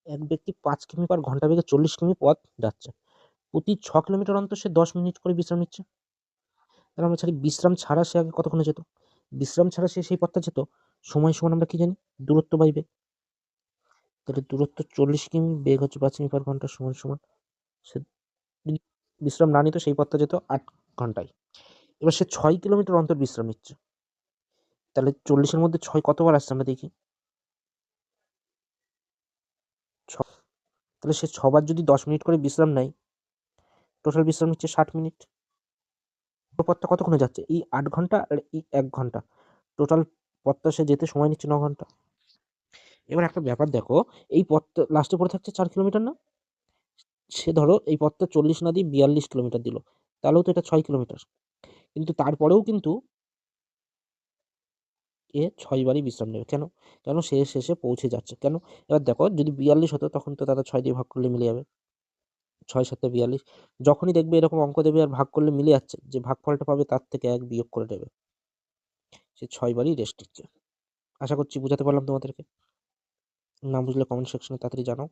এক ব্যক্তি 5 কিমি পার ঘন্টা বেগে 40 কিমি পথ যাচ্ছে। প্রতি 6 কিলোমিটার অন্তর সে 10 মিনিট করে বিশ্রাম নিচ্ছে। তাহলে আমরা ছাড়ি বিশ্রাম ছাড়া সে আগে কতক্ষণে যেত? বিশ্রাম ছাড়া সে সেই পথটা যেত, সময় সমান আমরা কি জানি? দূরত্ব বাই বেগ। তাহলে দূরত্ব 40 কিমি, বেগ হচ্ছে 5 কিমি পার ঘন্টা সমান সে যদি বিশ্রাম না নিত সেই পথটা যেত 8 ঘন্টায়। এবার সে 6 কিলোমিটার অন্তর বিশ্রাম নিচ্ছে। তাহলে 40 এর মধ্যে 6 কতবার আসছে আমরা দেখি? তাহলে সে 6 বার যদি 10 মিনিট করে বিশ্রাম নেয়, টোটাল বিশ্রাম নিচ্ছে 60 মিনিট। পথটা কতক্ষণে যাচ্ছে? এই 8 ঘন্টা আর এই 1 ঘন্টা। টোটাল পথটা সে যেতে সময় নিচ্ছে 9 ঘন্টা। এবার একটা ব্যাপার দেখো, এই পথটা লাস্টে পড়ে থাকছে 4 কিলোমিটার না? সে ধরো এই পথটা 40 না দিয়ে 42 কিলোমিটার দিল। তাহলেও তো এটা 6 কিলোমিটার। কিন্তু তারপরেও কিন্তু এ 6 বারই বিশ্রাম নেবে। কেন? কেন সে শেষে পৌঁছে যাচ্ছে। কেন? এবার দেখো যদি 42 হতো তখন তো তারা 6 দিয়ে ভাগ করলে মিলে যাবে। ৬ ৭ 42। যখনই দেখবে এরকম অঙ্ক দেবে আর ভাগ করলে মিলে যাচ্ছে, যে ভাগফলটা পাবে তার থেকে ১ বিয়োগ করে দেবে। সে ৬ বারই রেস্ট নিচ্ছে। আশা করছি বুঝাতে পারলাম তোমাদেরকে। না বুঝলে কমেন্ট সেকশনে তাড়াতাড়ি জানাও।